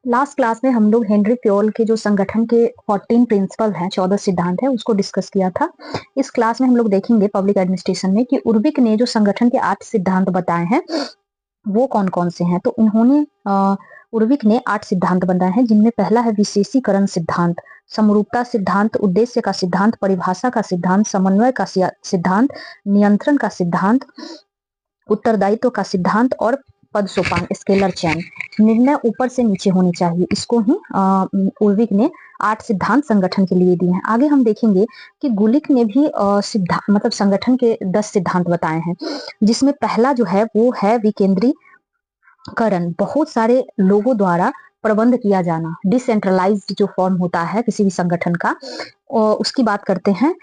Last class में हम लोग हेनरी फ्योल के जो संगठन के 14 प्रिंसिपल हैं, 14 सिद्धांत है, उसको डिस्कस किया था। इस क्लास में हम लोग देखेंगे पब्लिक एडमिनिस्ट्रेशन में कि उर्विक ने जो संगठन के 8 सिद्धांत बताए हैं वो कौन कौन से हैं। तो इन्होंने उर्विक ने 8 सिद्धांत बताए हैं, जिनमें पहला है विशेषीकरण सिद्धांत, समरूपता सिद्धांत, उद्देश्य का सिद्धांत, परिभाषा का सिद्धांत, समन्वय का सिद्धांत, नियंत्रण का सिद्धांत, उत्तरदायित्व का सिद्धांत और पद सोपान स्केलर चैन। निर्णय ऊपर से नीचे होनी चाहिए, इसको ही उर्विक ने 8 सिद्धांत संगठन के लिए दिए हैं। आगे हम देखेंगे कि गुलिक ने भी सिद्धांत मतलब संगठन के 10 सिद्धांत बताए हैं, जिसमें पहला जो है वो है विकेंद्रीकरण, बहुत सारे लोगों द्वारा प्रबंध किया जाना, डिसेंट्रलाइज्ड जो फॉर्म होता है किसी भी संगठन का, उसकी बात करते हैं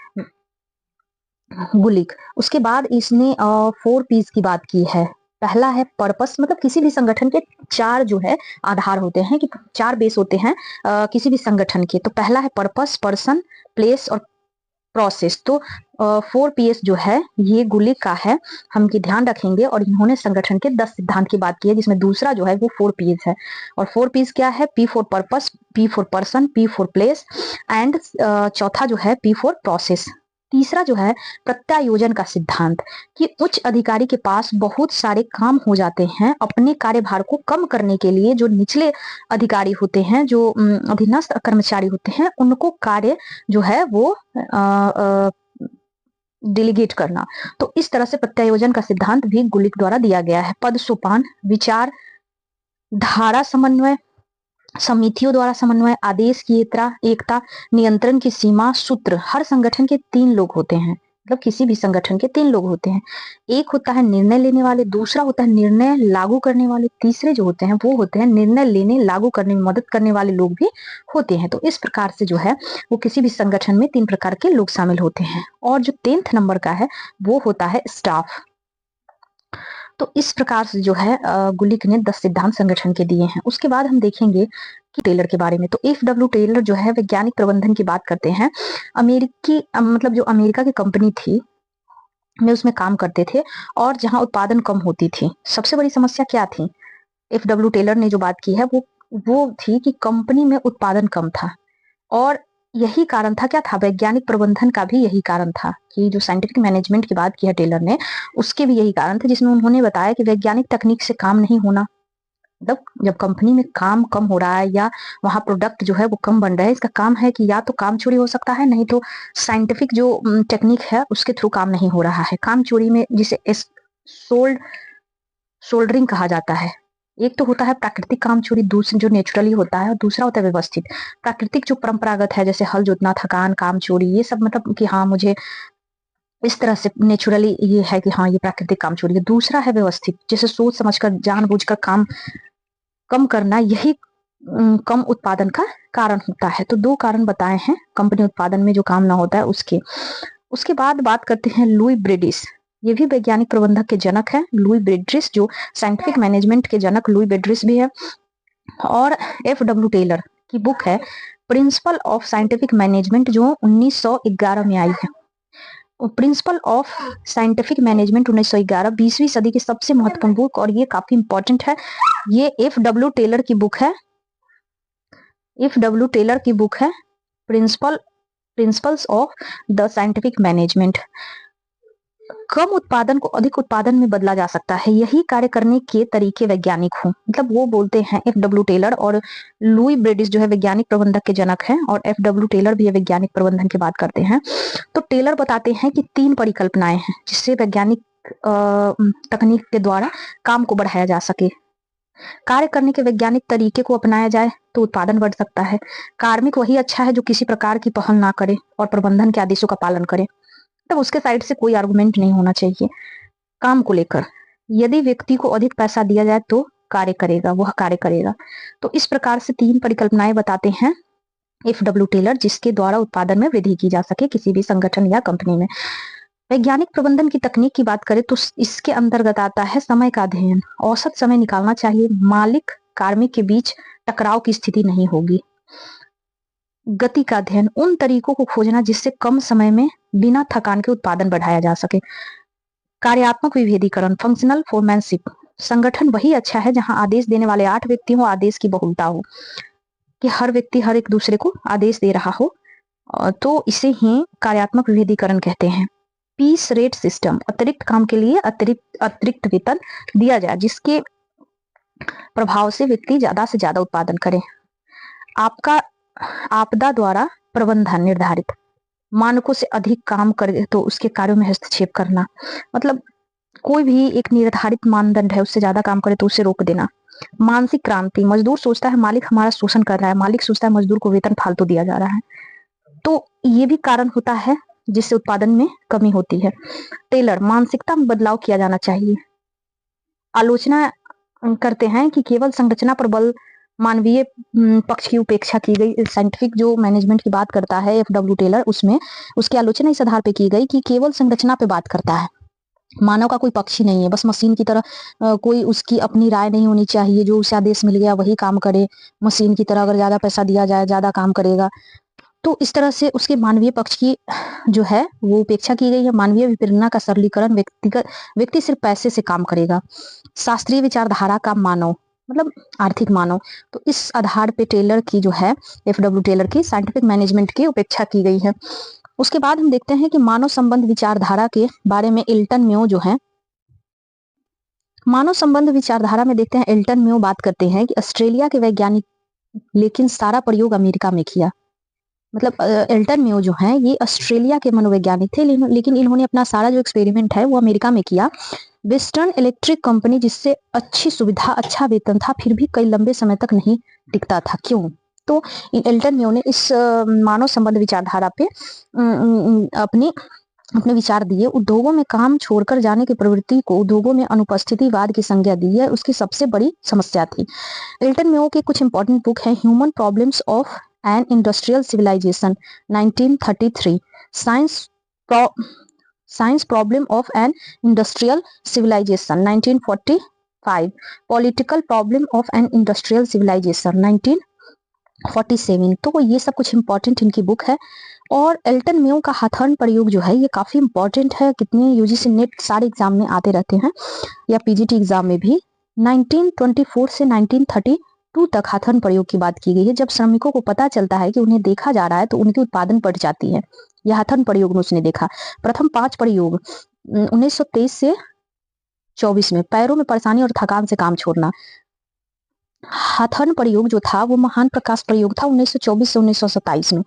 गुलिक। उसके बाद इसने 4 पीस की बात की है। पहला है पर्पस, मतलब किसी भी संगठन के 4 जो है आधार होते हैं, कि 4 बेस होते हैं किसी भी संगठन के। तो पहला है पर्पस, पर्सन, प्लेस और प्रोसेस। तो 4 पीएस जो है ये गुलिक का है, हम की ध्यान रखेंगे। और इन्होंने संगठन के 10 सिद्धांत की बात की है, जिसमें दूसरा जो है वो 4 पीएस है। और 4 पीस क्या है? P for purpose, P for person, P for place and चौथा जो है पी फॉर प्रोसेस। तीसरा जो है प्रत्यायोजन का सिद्धांत, कि उच्च अधिकारी के पास बहुत सारे काम हो जाते हैं, अपने कार्यभार को कम करने के लिए जो निचले अधिकारी होते हैं, जो अधीनस्थ कर्मचारी होते हैं, उनको कार्य जो है वो डेलीगेट करना। तो इस तरह से प्रत्यायोजन का सिद्धांत भी गुलिक द्वारा दिया गया है। पद सोपान, विचार धारा समन्वय, समितियों द्वारा समन्वय, आदेश की एकता, नियंत्रण की सीमा, सूत्र। हर संगठन के 3 लोग होते हैं, मतलब किसी भी संगठन के 3 लोग होते हैं। एक होता है निर्णय लेने वाले, दूसरा होता है निर्णय लागू करने वाले, तीसरे जो होते हैं वो होते हैं निर्णय लेने लागू करने में मदद करने वाले लोग भी होते हैं। तो इस प्रकार से जो है वो किसी भी संगठन में 3 प्रकार के लोग शामिल होते हैं। और जो 10th नंबर का है वो होता है स्टाफ। तो इस प्रकार से जो है गुलिक ने 10 सिद्धांत संगठन के दिए हैं। उसके बाद हम देखेंगे कि टेलर के बारे में। तो एफ.डब्ल्यू. टेलर जो है वैज्ञानिक प्रबंधन की बात करते हैं। अमेरिकी मतलब जो अमेरिका की कंपनी थी में उसमें काम करते थे, और जहां उत्पादन कम होती थी। सबसे बड़ी समस्या क्या थी? एफ.डब्ल्यू. टेलर ने जो बात की है वो थी कि कंपनी में उत्पादन कम था। और यही कारण था, क्या था? वैज्ञानिक प्रबंधन का भी यही कारण था, कि जो साइंटिफिक मैनेजमेंट की बात की है टेलर ने, उसके भी यही कारण थे, जिसमें उन्होंने बताया कि वैज्ञानिक तकनीक से काम नहीं होना। मतलब जब कंपनी में काम कम हो रहा है या वहां प्रोडक्ट जो है वो कम बन रहा है, इसका काम है कि या तो काम चोरी हो सकता है, नहीं तो साइंटिफिक जो टेक्निक है उसके थ्रू काम नहीं हो रहा है। काम चोरी में जिसे सोल्डरिंग कहा जाता है। एक तो होता है प्राकृतिक काम चोरी, दूसरा जो नेचुरली होता है, और दूसरा होता है व्यवस्थित। प्राकृतिक जो परंपरागत है, जैसे हल जोतना, थकान, काम चोरी, ये सब मतलब कि हाँ मुझे इस तरह से नेचुरली ये है कि हाँ ये प्राकृतिक काम चोरी है। दूसरा है व्यवस्थित, जैसे सोच समझकर जानबूझकर काम कम करना, यही कम उत्पादन का कारण होता है। तो 2 कारण बताए हैं कंपनी उत्पादन में जो काम ना होता है उसके। उसके बाद बात करते हैं लुई ब्रिडिस। ये भी वैज्ञानिक प्रबंधक के जनक है। लुई ब्रिडिस जो साइंटिफिक मैनेजमेंट के जनक लुई ब्रिडिस भी है। और एफ.डब्ल्यू. टेलर की बुक है प्रिंसिपल ऑफ साइंटिफिक मैनेजमेंट, जो 1911 में आई है। प्रिंसिपल ऑफ साइंटिफिक मैनेजमेंट 1911 20वीं सदी की सबसे महत्वपूर्ण बुक, और ये काफी इंपॉर्टेंट है। ये एफ.डब्ल्यू. टेलर की बुक है। एफ.डब्ल्यू. टेलर की बुक है principles of the scientific management. कम उत्पादन को अधिक उत्पादन में बदला जा सकता है, यही कार्य करने के तरीके वैज्ञानिक हो। मतलब वो बोलते हैं एफ.डब्ल्यू. टेलर, और लुई ब्रिडिस जो है वैज्ञानिक प्रबंधक के जनक हैं, और एफ.डब्ल्यू. टेलर भी वैज्ञानिक प्रबंधन की बात करते हैं। तो टेलर बताते हैं कि 3 परिकल्पनाएं हैं जिससे वैज्ञानिक तकनीक के द्वारा काम को बढ़ाया जा सके। कार्य करने के वैज्ञानिक तरीके को अपनाया जाए तो उत्पादन बढ़ सकता है। कार्मिक वही अच्छा है जो किसी प्रकार की पहल ना करे और प्रबंधन के आदेशों का पालन करे। तब उसके साइड से कोई आर्गुमेंट नहीं होना चाहिए काम को लेकर। यदि व्यक्ति को अधिक पैसा दिया जाए तो कार्य करेगा, वह कार्य करेगा। तो इस प्रकार से 3 परिकल्पनाएं बताते हैं एफ.डब्ल्यू. टेलर, जिसके द्वारा उत्पादन में वृद्धि की जा सके किसी भी संगठन या कंपनी में। वैज्ञानिक प्रबंधन की तकनीक की बात करें तो इसके अंतर्गत आता है समय का अध्ययन। औसत समय निकालना चाहिए। मालिक कार्मिक के बीच टकराव की स्थिति नहीं होगी। गति का अध्ययन, उन तरीकों को खोजना जिससे कम समय में बिना थकान के उत्पादन बढ़ाया जा सके। कार्यात्मक विभेदीकरण, फंक्शनल फोरमैनशिप, संगठन वही अच्छा है जहां आदेश देने वाले 8 व्यक्ति हो, आदेश की बहुलता हो, कि हर व्यक्ति हर एक दूसरे को आदेश दे रहा हो, तो इसे ही कार्यात्मक विभेदीकरण कहते हैं। पीस रेट सिस्टम, अतिरिक्त काम के लिए अतिरिक्त वेतन दिया जाए जिसके प्रभाव से व्यक्ति ज्यादा से ज्यादा उत्पादन करे। आपका आपदा द्वारा प्रबंधन निर्धारित मानकों से अधिक काम करे तो उसके कार्यों में हस्तक्षेप करना, मतलब कोई भी एक निर्धारित मानदंड है उससे ज्यादा काम करे तो उसे रोक देना। मानसिक क्रांति, मजदूर सोचता है मालिक हमारा शोषण कर रहा है, मालिक सोचता है मजदूर को वेतन फालतू दिया जा रहा है, तो ये भी कारण होता है जिससे उत्पादन में कमी होती है। टेलर, मानसिकता में बदलाव किया जाना चाहिए। आलोचना करते हैं कि केवल संरचना पर बल, मानवीय पक्ष की उपेक्षा की गई। साइंटिफिक जो मैनेजमेंट की बात करता है FW टेलर, उसमें उसकी आलोचना इस आधार पे की गई कि केवल संरचना पे बात करता है, मानव का कोई पक्ष ही नहीं है, बस मशीन की तरह कोई उसकी अपनी राय नहीं होनी चाहिए, जो उसे आदेश मिल गया वही काम करे, मशीन की तरह अगर ज्यादा पैसा दिया जाए ज्यादा काम करेगा, तो इस तरह से उसके मानवीय पक्ष की जो है वो उपेक्षा की गई है। मानवीय विप्रेरणा का सरलीकरण, व्यक्ति सिर्फ पैसे से काम करेगा। शास्त्रीय विचारधारा का मानव, मतलब आर्थिक मानव, तो इस आधार पे टेलर की जो है FW टेलर की साइंटिफिक मैनेजमेंट की उपेक्षा की गई है। उसके बाद हम देखते हैं कि मानव संबंध विचारधारा के बारे में एल्टन म्यो जो है, मानव संबंध विचारधारा में देखते हैं एल्टन म्यो बात करते हैं कि ऑस्ट्रेलिया के वैज्ञानिक, लेकिन सारा प्रयोग अमेरिका में किया। मतलब एल्टन म्यो जो है ये ऑस्ट्रेलिया के मनोवैज्ञानिक थे, लेकिन इन्होंने अपना सारा जो एक्सपेरिमेंट है वो अमेरिका में किया। वेस्टर्न इलेक्ट्रिक कंपनी, जिससे अच्छी सुविधा अच्छा वेतन था, फिर भी कई लंबे समय तक नहीं टिकता था। क्यों? तो एल्टन म्यो ने इस मानव संबंध विचारधारा पे अपने विचार दिए। उद्योगों में काम छोड़कर जाने की प्रवृत्ति को उद्योगों में अनुपस्थितिवाद की संज्ञा दी है, उसकी सबसे बड़ी समस्या थी। एल्टन म्यो के कुछ इंपॉर्टेंट बुक है, human problems of an industrial civilisation 1933, science problem of an industrial civilisation 1945, political problem of an industrial civilisation 1947। तो ये सब कुछ इंपॉर्टेंट इनकी बुक है। और एल्टन म्यो का हथर्न प्रयोग जो है ये काफी इंपॉर्टेंट है, कितने UGC नेट सारे एग्जाम में आते रहते हैं या PGT एग्जाम में भी। 1924 से 1932 तक हथर्न प्रयोग की बात की गई है। जब श्रमिकों को पता चलता है कि उन्हें देखा जा रहा है तो उनकी उत्पादन बढ़ जाती है। यह हथर्न प्रयोग में उसने देखा। प्रथम 5 प्रयोग 1923 से 24 में, पैरों में परेशानी और थकान से काम छोड़ना। हथर्न प्रयोग जो था वो महान प्रकाश प्रयोग था 1924 से 1927 में।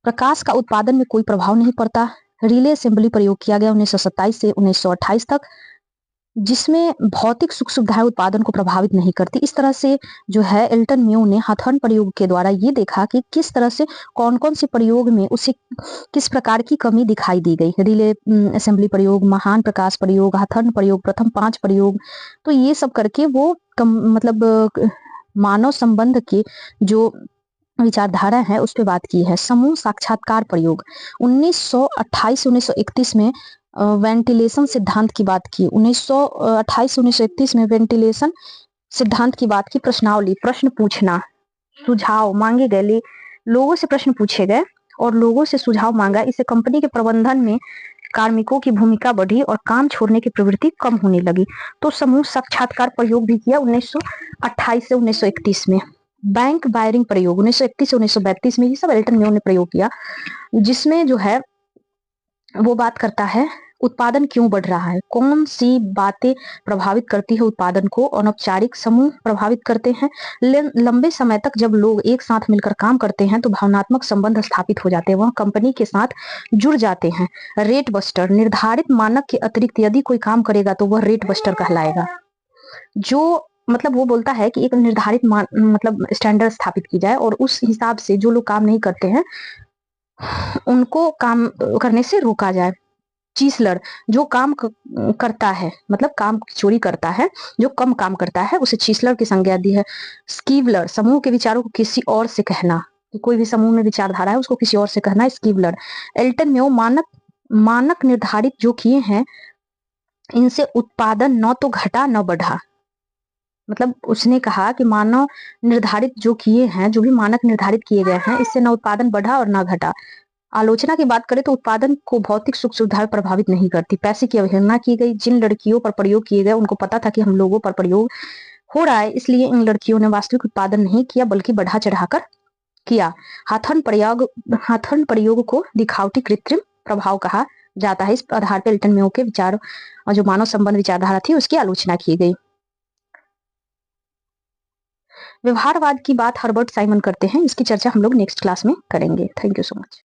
प्रकाश का उत्पादन में कोई प्रभाव नहीं पड़ता। रिले असेंबली प्रयोग किया गया 1927 से 1928 तक, जिसमें भौतिक सुख सुविधाएं उत्पादन को प्रभावित नहीं करती। इस तरह से जो है एल्टन म्यो ने हथर्न प्रयोग के द्वारा ये देखा कि किस तरह से कौन कौन से प्रयोग में उसे किस प्रकार की कमी दिखाई दी गई। रिले असेंबली प्रयोग, महान प्रकाश प्रयोग, हथर्न प्रयोग, प्रथम 5 प्रयोग, तो ये सब करके वो मतलब मानव संबंध के जो विचारधारा है उस पर बात की है। समूह साक्षात्कार प्रयोग 1928 से 1931 में वेंटिलेशन सिद्धांत की बात की। 1928 से 1931 में वेंटिलेशन सिद्धांत की बात की। प्रश्नावली, प्रश्न पूछना, सुझाव मांगे गए, लोगों से प्रश्न पूछे गए और लोगों से सुझाव मांगा। इससे कंपनी के प्रबंधन में कार्मिकों की भूमिका बढ़ी और काम छोड़ने की प्रवृत्ति कम होने लगी। तो समूह साक्षात्कार प्रयोग भी किया 1928 से 1931 में। बैंक वायरिंग प्रयोग 1931 से 1932 में, ये सब एल्टन म्यो ने प्रयोग किया, जिसमें जो है वो बात करता है उत्पादन क्यों बढ़ रहा है, कौन सी बातें प्रभावित करती है उत्पादन को। अनौपचारिक समूह प्रभावित करते हैं। लंबे समय तक जब लोग एक साथ मिलकर काम करते हैं तो भावनात्मक संबंध स्थापित हो जाते हैं, वह कंपनी के साथ जुड़ जाते हैं। रेट बस्टर, निर्धारित मानक के अतिरिक्त यदि कोई काम करेगा तो वह रेट बस्टर कहलाएगा। जो मतलब वो बोलता है कि एक निर्धारित मतलब स्टैंडर्ड स्थापित की जाए और उस हिसाब से जो लोग काम नहीं करते हैं उनको काम करने से रोका जाए। चीसलर, जो काम करता है मतलब काम चोरी करता है, जो कम काम करता है उसे चीसलर की संज्ञा दी है। स्कीवलर, समूह के विचारों को किसी और से कहना, कि कोई भी समूह में विचारधारा है उसको किसी और से कहना, स्कीवलर। एल्टन म्यो, मानक निर्धारित जो किए हैं इनसे उत्पादन न तो घटा न बढ़ा। मतलब उसने कहा कि मानव निर्धारित जो किए हैं, जो भी मानक निर्धारित किए गए हैं, इससे न उत्पादन बढ़ा और न घटा। आलोचना की बात करें तो उत्पादन को भौतिक सुख सुविधाएं प्रभावित नहीं करती। पैसे की अवहेलना की गई। जिन लड़कियों पर प्रयोग किए गए उनको पता था कि हम लोगों पर प्रयोग हो रहा है, इसलिए इन लड़कियों ने वास्तविक उत्पादन नहीं किया बल्कि बढ़ा चढ़ाकर किया। हाथन प्रयोग को दिखावटी कृत्रिम प्रभाव कहा जाता है। इस आधार पर रिटन मेयो के विचार और जो मानव संबंध विचारधारा थी उसकी आलोचना की गई। व्यवहारवाद की बात हर्बर्ट साइमन करते हैं। इसकी चर्चा हम लोग नेक्स्ट क्लास में करेंगे। Thank you so much.